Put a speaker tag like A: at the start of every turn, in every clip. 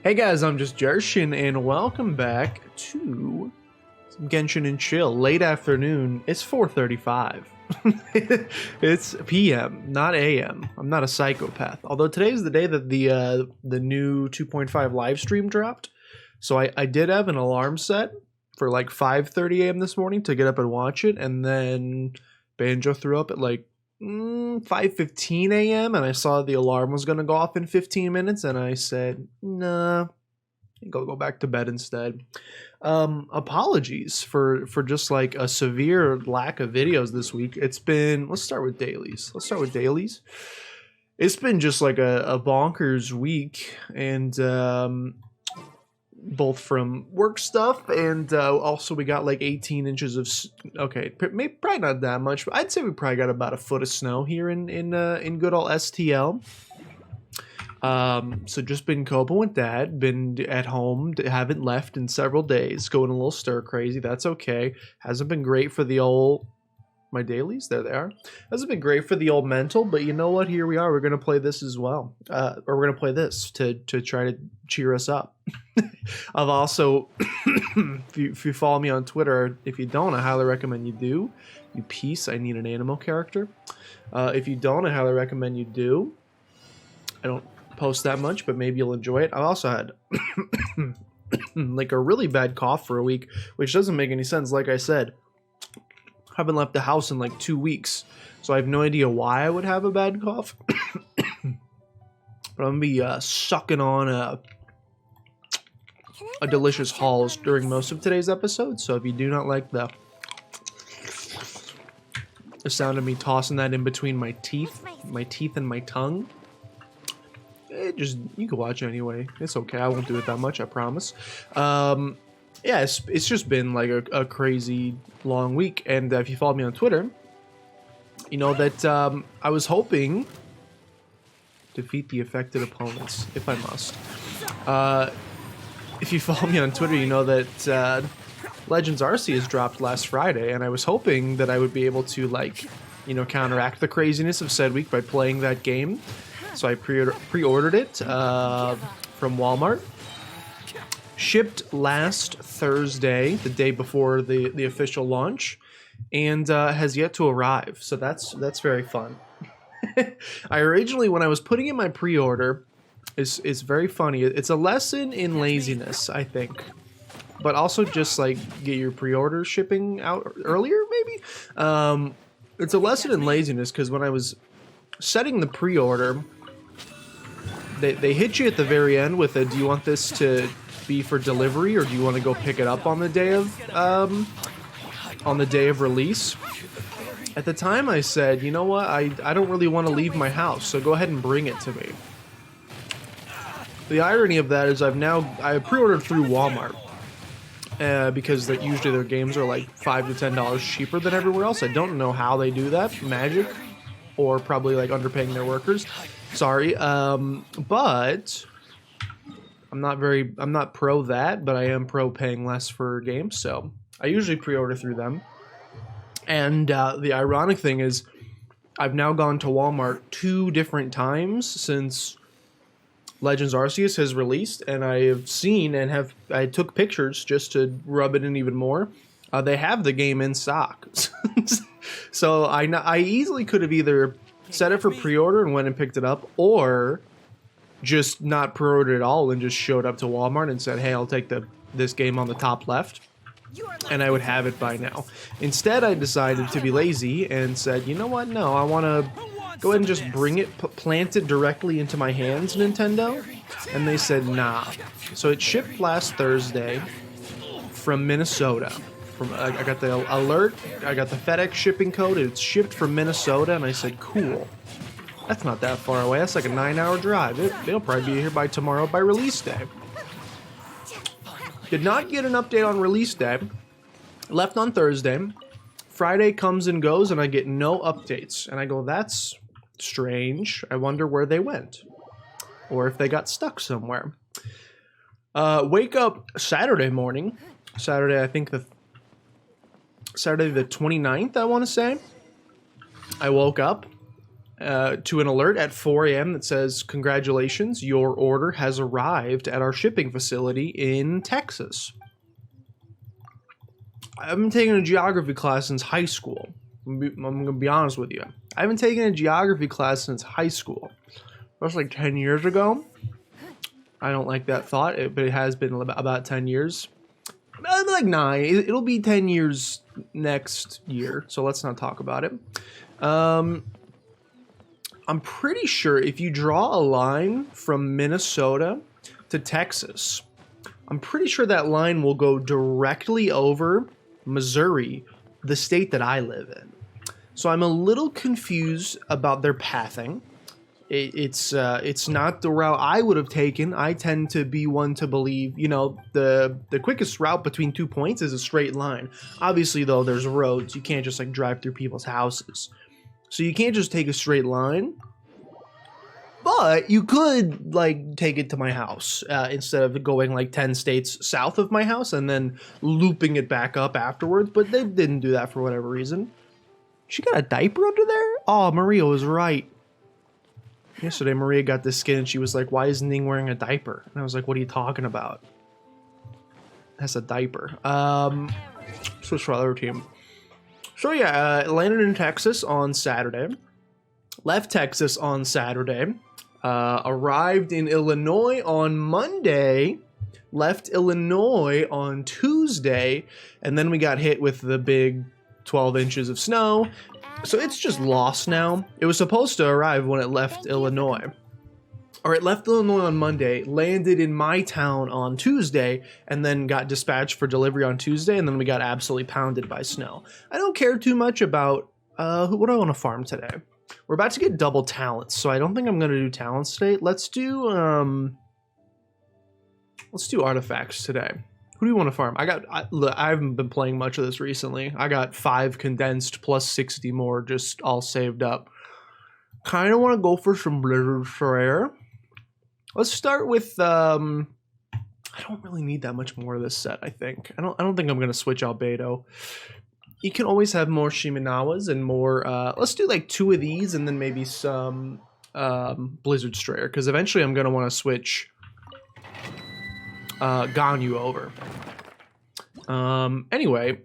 A: Hey guys, I'm just Genshin, and welcome back to some Genshin and Chill. Late afternoon. It's 4:35. It's PM, not AM. I'm not a psychopath. Although today is the day that the new 2.5 live stream dropped, so I did have an alarm set for like 5:30 a.m. this morning to get up and watch it, and then Banjo threw up at like 5:15 a.m. and I saw the alarm was gonna go off in 15 minutes, and I said, "Nah, go back to bed instead." Apologies for just like a severe lack of videos this week. It's been let's start with dailies. It's been just like a bonkers week, and both from work stuff and also we got like 18 inches of maybe probably not that much, but I'd say we probably got about a foot of snow here in good old STL. So just been coping with that, been at home, haven't left in several days, going a little stir crazy. That's okay. Hasn't been great for the old my dailies. There they are. Hasn't been great for the old mental, but you know what, here we are. We're gonna play this as well, or we're gonna play this to try to cheer us up. I've also if you follow me on Twitter, if you don't, I highly recommend you do. You piece, I need an animal character. If you don't, I highly recommend you do. I don't post that much, but maybe you'll enjoy it. I also had like a really bad cough for a week, which doesn't make any sense. Like I said, I haven't left the house in like 2 weeks, so I have no idea why I would have a bad cough. But I'm gonna be sucking on a delicious Halls during most of today's episode, so if you do not like the sound of me tossing that in between my teeth and my tongue, you can watch anyway. It's okay. I won't do it that much, I promise. Yeah, it's just been like a crazy long week, and if you follow me on Twitter, you know that I was hoping defeat the affected opponents if I must. If you follow me on Twitter, you know that Legends Arceus dropped last Friday, and I was hoping that I would be able to, like, you know, counteract the craziness of said week by playing that game. So I pre-ordered it from Walmart. Shipped last Thursday, the day before the official launch, and has yet to arrive. So that's very fun. I originally, when I was putting in my pre-order, it's very funny. It's a lesson in laziness, I think, but also just like get your pre-order shipping out earlier, maybe. It's a lesson in laziness because when I was setting the pre-order, they hit you at the very end with a, do you want this to be for delivery, or do you want to go pick it up on the day of release? At the time I said, you know what, I don't really want to leave my house, so go ahead and bring it to me. The irony of that is I pre-ordered through Walmart because usually their games are like $5 to $10 cheaper than everywhere else. I don't know how they do that, magic, or probably like underpaying their workers. Sorry, but I'm not pro that, but I am pro paying less for games, so I usually pre-order through them. And the ironic thing is, I've now gone to Walmart 2 different times since Legends Arceus has released, and I have seen and I took pictures just to rub it in even more. They have the game in stock, so I easily could have either set it for pre-order and went and picked it up, or just not pre-ordered at all and just showed up to Walmart and said, hey, I'll take this game on the top left, and I would have it by now. Instead, I decided to be lazy and said, you know what, no, I want to go ahead and just bring it, plant it directly into my hands, Nintendo. And they said, nah. So it shipped last Thursday from Minnesota. I got the alert, I got the FedEx shipping code, it's shipped from Minnesota, and I said, cool. That's not that far away, that's like a 9-hour drive. It'll probably be here by tomorrow by release day. Did not get an update on release day. Left on Thursday. Friday comes and goes, and I get no updates. And I go, that's strange. I wonder where they went. Or if they got stuck somewhere. Wake up Saturday morning. Saturday, I think Saturday the 29th, I want to say. I woke up, to an alert at 4 a.m. that says, "Congratulations, your order has arrived at our shipping facility in Texas." I haven't taken a geography class since high school. I'm going to be honest with you. I haven't taken a geography class since high school. That's like 10 years ago. I don't like that thought, but it has been about 10 years. Like 9. It'll be 10 years next year, so let's not talk about it. I'm pretty sure if you draw a line from Minnesota to Texas, I'm pretty sure that line will go directly over Missouri, the state that I live in. So I'm a little confused about their pathing. It's not the route I would have taken. I tend to be one to believe, you know, the quickest route between 2 points is a straight line. Obviously, though, there's roads. You can't just like drive through people's houses. So you can't just take a straight line. But you could like take it to my house instead of going like 10 states south of my house and then looping it back up afterwards. But they didn't do that for whatever reason. She got a diaper under there? Oh, Maria was right. Yesterday, Maria got this skin and she was like, "Why is Ning wearing a diaper?" And I was like, "What are you talking about?" That's a diaper. Switch to our other team. So yeah, landed in Texas on Saturday. Left Texas on Saturday. Arrived in Illinois on Monday. Left Illinois on Tuesday. And then we got hit with the big 12 inches of snow. So it's just lost now. It was supposed to arrive when it left Illinois. Or it left Illinois on Monday, landed in my town on Tuesday, and then got dispatched for delivery on Tuesday, and then we got absolutely pounded by snow. I don't care too much about what do I want to farm today. We're about to get double talents, so I don't think I'm going to do talents today. Let's do artifacts today. Who do you want to farm? I haven't been playing much of this recently. I got 5 condensed plus 60 more just all saved up. Kind of want to go for some Blizzard Slayer. Let's start with I don't really need that much more of this set, I think. I don't think I'm going to switch Albedo. You can always have more Shimenawas and more let's do like 2 of these and then maybe some Blizzard Strayer, because eventually I'm going to want to switch Ganyu over. Anyway,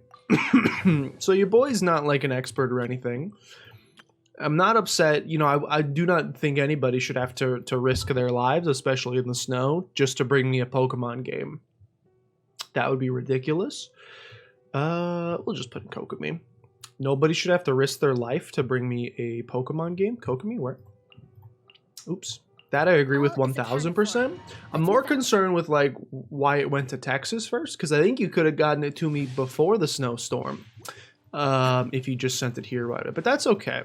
A: so your boy's not like an expert or anything. I'm not upset. You know, I do not think anybody should have to risk their lives, especially in the snow, just to bring me a Pokemon game. That would be ridiculous. We'll just put in Kokomi. Nobody should have to risk their life to bring me a Pokemon game. Kokomi, where? Oops. That I agree with 1000%. I'm more concerned with like why it went to Texas first, because I think you could have gotten it to me before the snowstorm if you just sent it here about it. But that's okay.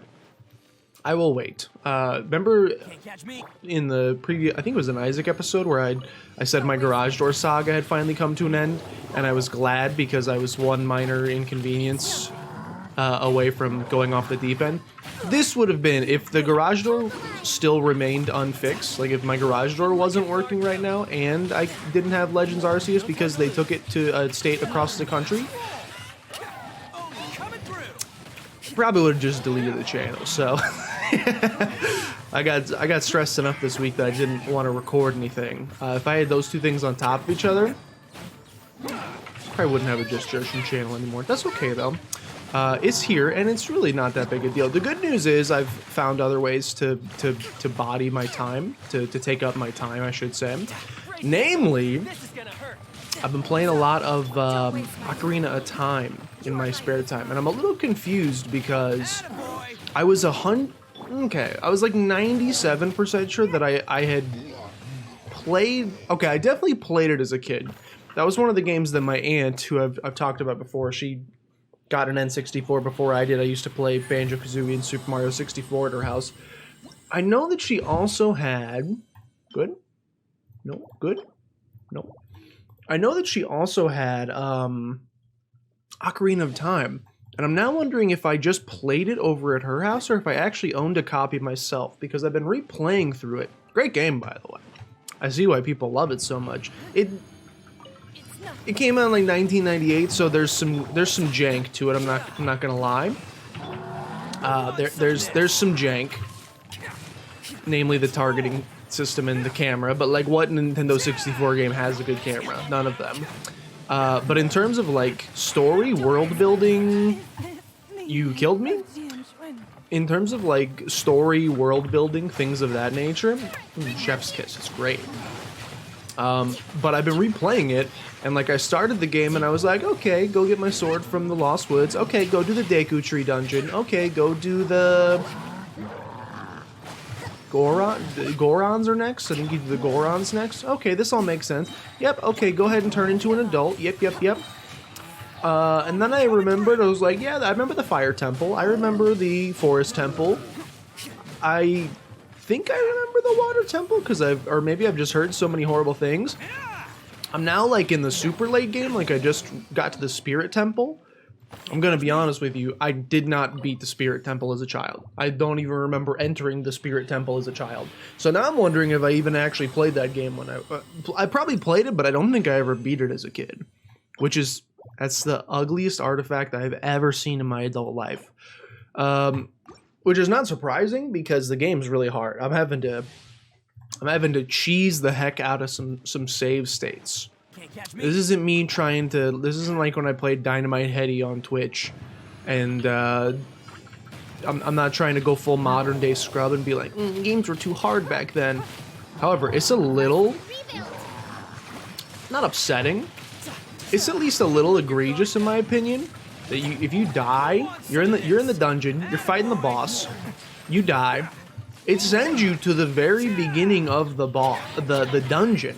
A: I will wait. Remember in the previous, I think it was an Isaac episode where I said my garage door saga had finally come to an end, and I was glad because I was one minor inconvenience away from going off the deep end. This would have been if the garage door still remained unfixed, like if my garage door wasn't working right now and I didn't have Legends Arceus because they took it to a state across the country, probably would have just deleted the channel. So I got stressed enough this week that I didn't want to record anything. If I had those 2 things on top of each other, I wouldn't have a Just Joshing channel anymore. That's okay though. It's here, and it's really not that big a deal. The good news is I've found other ways to body my time, to take up my time, I should say. Namely, I've been playing a lot of Ocarina of Time in my spare time, and I'm a little confused because I was like 97% sure that I had played. Okay, I definitely played it as a kid. That was one of the games that my aunt, who I've talked about before, she got an N64 before I did. I used to play Banjo-Kazooie and Super Mario 64 at her house. I know that she also had... Good? No? Good? No. I know that she also had Ocarina of Time. And I'm now wondering if I just played it over at her house or if I actually owned a copy myself, because I've been replaying through it. Great game, by the way. I see why people love it so much. It came out in like 1998, so there's some jank to it. I'm not gonna lie. There's some jank. namely the targeting system and the camera. But like, what Nintendo 64 game has a good camera? None of them. But in terms of like story, world building, you killed me? In terms of like story, world building, things of that nature, Chef's Kiss is great. But I've been replaying it, and like I started the game and I was like, okay, go get my sword from the Lost Woods. Okay, go do the Deku Tree dungeon. Okay, go do the Gorons are next. I think you do the Gorons next. Okay, this all makes sense. Yep, okay, go ahead and turn into an adult. Yep. And then I remembered, I was like, yeah, I remember the Fire Temple. I remember the Forest Temple. I think I remember the Water Temple, because or maybe I've just heard so many horrible things. I'm now like in the super late game, like I just got to the Spirit Temple. I'm gonna be honest with you, I did not beat the Spirit Temple as a child. I don't even remember entering the Spirit Temple as a child. So now I'm wondering if I even actually played that game when I probably played it, but I don't think I ever beat it as a kid. That's the ugliest artifact I've ever seen in my adult life. Which is not surprising because the game's really hard. I'm having to cheese the heck out of some save states. This isn't me trying to. This isn't like when I played Dynamite Heady on Twitch, and I'm not trying to go full modern day scrub and be like, games were too hard back then. However, it's a little not upsetting. It's at least a little egregious in my opinion that if you die, you're in the dungeon, you're fighting the boss, you die, it sends you to the very beginning of the dungeon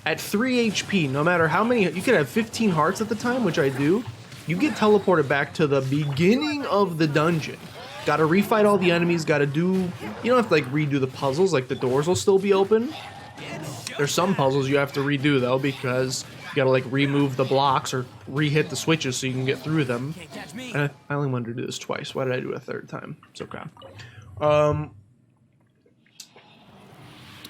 A: at 3 HP. No matter how many, you could have 15 hearts at the time, which I do. You get teleported back to the beginning of the dungeon. Got to refight all the enemies. Got to do. You don't have to like redo the puzzles. Like the doors will still be open. There's some puzzles you have to redo though because you gotta like remove the blocks or re-hit the switches so you can get through them. I only wanted to do this twice. Why did I do it a third time? It's okay.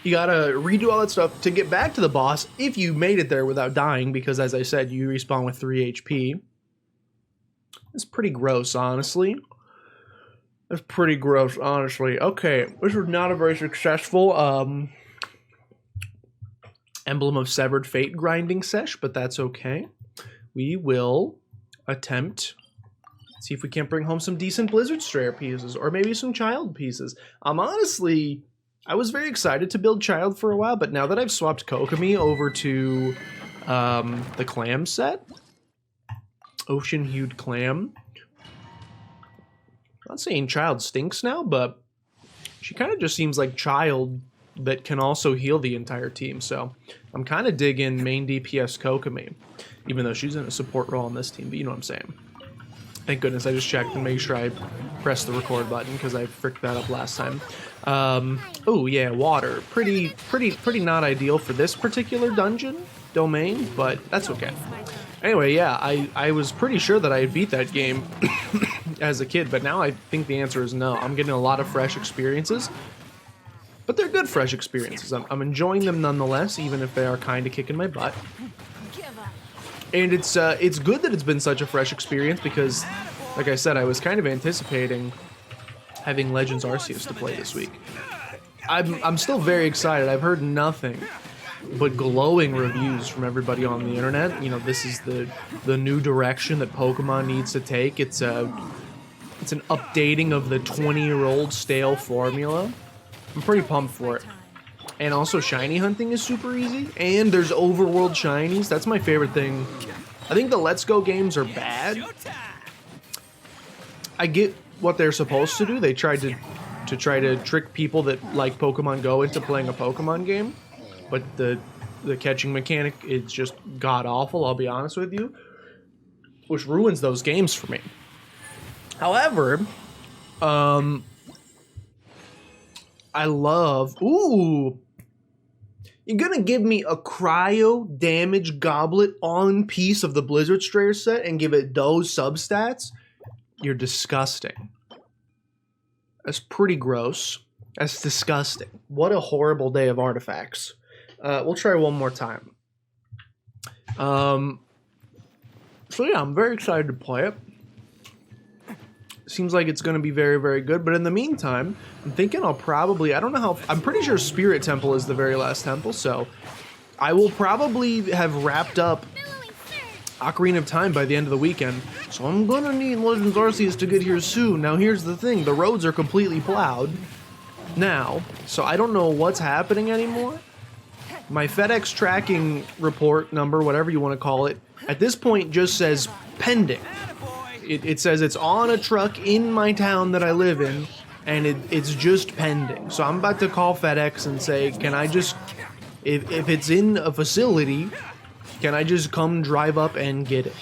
A: You gotta redo all that stuff to get back to the boss if you made it there without dying, because as I said, you respawn with 3 HP. It's pretty gross, honestly. That's pretty gross, honestly. Okay, this was not a very successful Emblem of Severed Fate grinding sesh, but that's okay. We will attempt, see if we can't bring home some decent Blizzard Strayer pieces, or maybe some Child pieces. Honestly, I was very excited to build Child for a while, but now that I've swapped Kokomi over to the Clam set, Ocean Hued Clam, I'm not saying Child stinks now, but she kind of just seems like Child that can also heal the entire team, so I'm kind of digging main DPS Kokomi, even though she's in a support role on this team, but you know what I'm saying. Thank goodness I just checked and made sure I pressed the record button because I fricked that up last time. Oh yeah, water. Pretty not ideal for this particular dungeon domain, but that's okay. Anyway, yeah, I was pretty sure that I had beat that game as a kid, but now I think the answer is no. I'm getting a lot of fresh experiences, but they're good fresh experiences. I'm enjoying them nonetheless, even if they are kind of kicking my butt. And it's good that it's been such a fresh experience because, like I said, I was kind of anticipating having Legends Arceus to play this week. I'm still very excited. I've heard nothing but glowing reviews from everybody on the internet. You know, this is the new direction that Pokemon needs to take. It's an updating of the 20-year-old stale formula. I'm pretty pumped for it. And also shiny hunting is super easy, and there's overworld shinies. That's my favorite thing. I think the Let's Go games are bad. I get what they're supposed to do. They tried to try to trick people that like Pokemon Go into playing a Pokemon game, but the catching mechanic is just god-awful, I'll be honest with you, which ruins those games for me. However, I love... Ooh! You're gonna give me a cryo damage goblet on piece of the Blizzard Strayer set and give it those substats? You're disgusting. That's pretty gross. That's disgusting. What a horrible day of artifacts. We'll try one more time. So yeah, I'm very excited to play it. Seems like it's going to be very, very good. But in the meantime, I'm thinking I'll probably, I don't know how, I'm pretty sure Spirit Temple is the very last temple. So I will probably have wrapped up Ocarina of Time by the end of the weekend. So I'm going to need Legends Arceus to get here soon. Now here's the thing, the roads are completely plowed now. So I don't know what's happening anymore. My FedEx tracking report number, whatever you want to call it, at this point just says pending. It says it's on a truck in my town that I live in, and it's just pending. So I'm about to call FedEx and say, can I just, if it's in a facility, can I just come drive up and get it?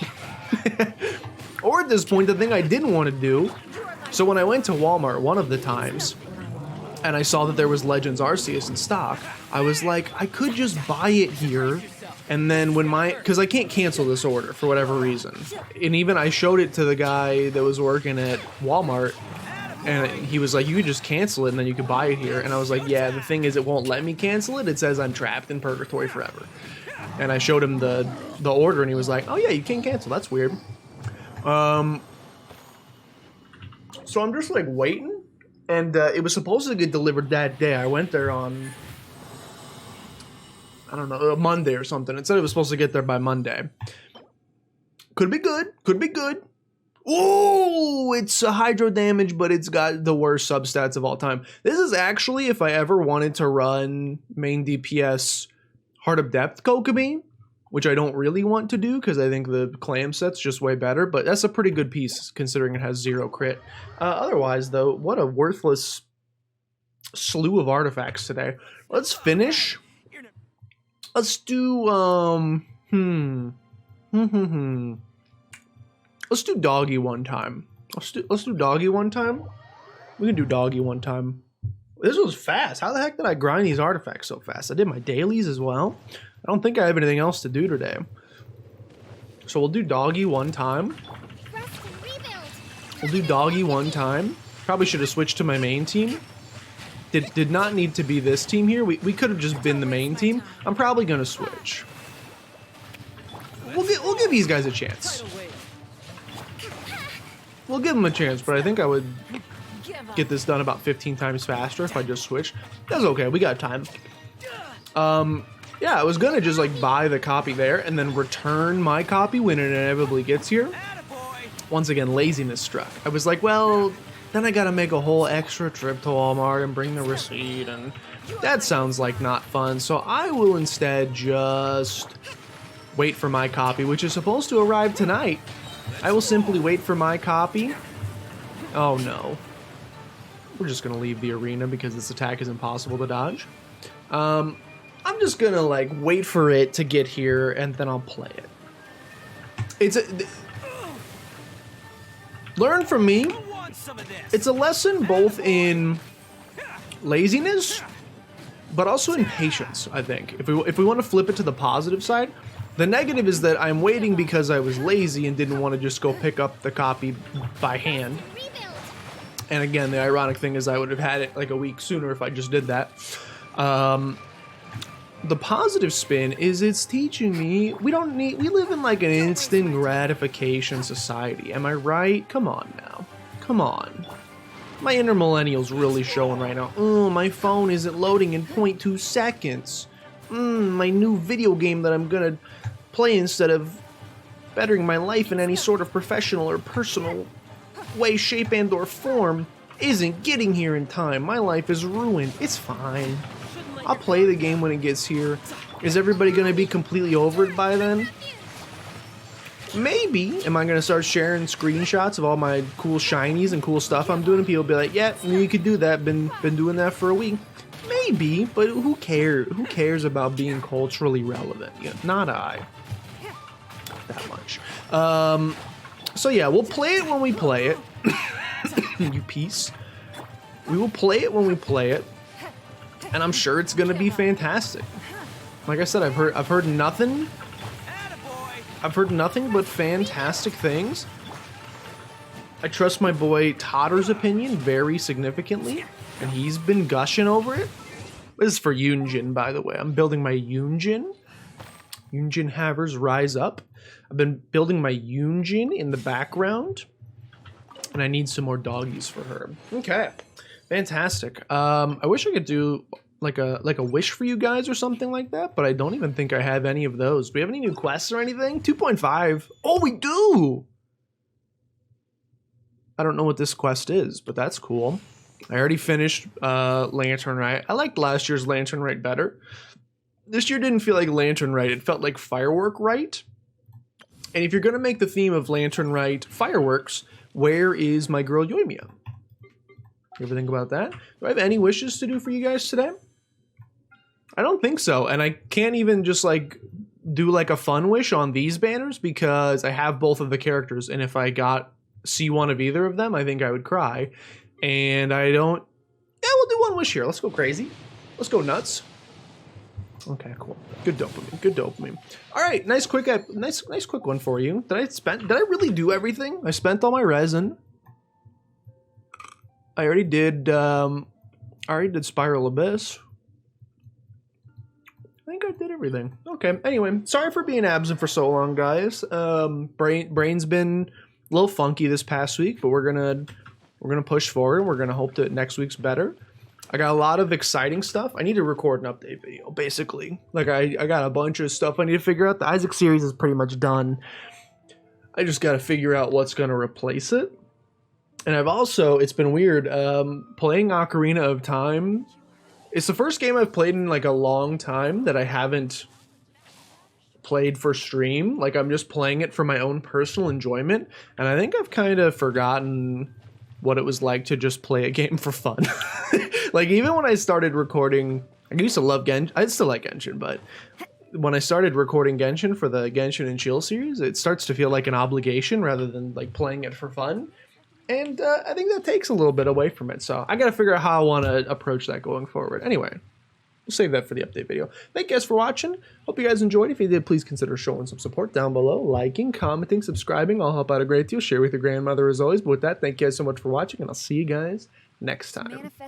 A: Or at this point, the thing I didn't want to do, so when I went to Walmart one of the times, and I saw that there was Legends Arceus in stock, I was like, I could just buy it here, and then when because I can't cancel this order for whatever reason. And even I showed it to the guy that was working at Walmart, and he was like, you could just cancel it and then you could buy it here. And I was like, yeah, the thing is it won't let me cancel it. It says I'm trapped in purgatory forever. And I showed him the order, and he was like, oh yeah, you can't cancel, that's weird. So I'm just like waiting. And it was supposed to get delivered that day. I went there on, I don't know, a Monday or something. It said it was supposed to get there by Monday. Could be good. Could be good. Ooh, it's a hydro damage, but it's got the worst substats of all time. This is actually, if I ever wanted to run main DPS Heart of Depth Kokomi, which I don't really want to do because I think the clam set's just way better, but that's a pretty good piece considering it has 0 crit. Otherwise, though, what a worthless slew of artifacts today. Let's finish. Let's do, let's do doggy one time. Let's do doggy one time. We can do doggy one time. This was fast. How the heck did I grind these artifacts so fast? I did my dailies as well. I don't think I have anything else to do today. So we'll do doggy one time. We'll do doggy one time. Probably should have switched to my main team. Did not need to be this team here. We could have just been the main team. I'm probably going to switch. We'll give these guys a chance. We'll give them a chance, but I think I would get this done about 15 times faster if I just switch. That's okay. We got time. Yeah, I was gonna just like buy the copy there and then return my copy when it inevitably gets here. Once again, laziness struck. I was like, well, then I gotta make a whole extra trip to Walmart and bring the receipt, and that sounds like not fun. So I will instead just wait for my copy, which is supposed to arrive tonight. I will simply wait for my copy. Oh no. We're just gonna leave the arena because this attack is impossible to dodge. I'm just gonna like wait for it to get here and then I'll play it. Learn from me. It's a lesson both in laziness, but also in patience, I think. If we want to flip it to the positive side, the negative is that I'm waiting because I was lazy and didn't want to just go pick up the copy by hand. And again, the ironic thing is I would have had it like a week sooner if I just did that. The positive spin is it's teaching me we live in like an instant gratification society. Am I right? Come on now. Come on. My inner millennial's really showing right now. Oh, my phone isn't loading in 0.2 seconds. My new video game that I'm gonna play instead of bettering my life in any sort of professional or personal way, shape, and or form isn't getting here in time. My life is ruined. It's fine. I'll play the game when it gets here. Is everybody going to be completely over it by then? Maybe. Am I going to start sharing screenshots of all my cool shinies and cool stuff I'm doing? And people will be like, yeah, you could do that. Been doing that for a week. Maybe, but who cares? Who cares about being culturally relevant? Yeah, not I. That much. So yeah, we'll play it when we play it. You piece. We will play it when we play it. And I'm sure it's gonna be fantastic. Like I said, I've heard nothing. I've heard nothing but fantastic things. I trust my boy Totter's opinion very significantly, and he's been gushing over it. This is for Yunjin, by the way. I'm building my Yunjin. Yunjin Havers Rise Up. I've been building my Yunjin in the background. And I need some more doggies for her. Okay, fantastic. I wish I could do like a wish for you guys or something like that, but I don't even think I have any of those. Do we have any new quests or anything? 2.5. Oh, we do! I don't know what this quest is, but that's cool. I already finished Lantern Rite. I liked last year's Lantern Rite better. This year didn't feel like Lantern Rite. It felt like Firework Rite. And if you're going to make the theme of Lantern Rite fireworks, where is my girl Yoimiya? You ever think about that? Do I have any wishes to do for you guys today? I don't think so. And I can't even just like do like a fun wish on these banners because I have both of the characters. And if I got C1 of either of them, I think I would cry. And I don't... Yeah, we'll do one wish here. Let's go crazy. Let's go nuts. Okay, cool. Good dopamine. Good dopamine. All right, nice quick one for you. Did I really do everything? I spent all my resin. I already did Spiral Abyss. I think I did everything. Okay. Anyway, sorry for being absent for so long, guys. Brain's been a little funky this past week, but we're gonna push forward. We're gonna hope that next week's better. I got a lot of exciting stuff. I need to record an update video, basically. Like, I got a bunch of stuff I need to figure out. The Isaac series is pretty much done. I just got to figure out what's going to replace it. And I've also, it's been weird, playing Ocarina of Time. It's the first game I've played in, like, a long time that I haven't played for stream. Like, I'm just playing it for my own personal enjoyment. And I think I've kind of forgotten what it was like to just play a game for fun. Like, even when I started recording, I used to love Genshin. I still like Genshin, but when I started recording Genshin for the Genshin and Chill series, it starts to feel like an obligation rather than like playing it for fun. And I think that takes a little bit away from it. So I got to figure out how I want to approach that going forward. Anyway, we'll save that for the update video. Thank you guys for watching. Hope you guys enjoyed. If you did, please consider showing some support down below. Liking, commenting, subscribing. I'll help out a great deal. Share with your grandmother as always. But with that, thank you guys so much for watching, and I'll see you guys next time.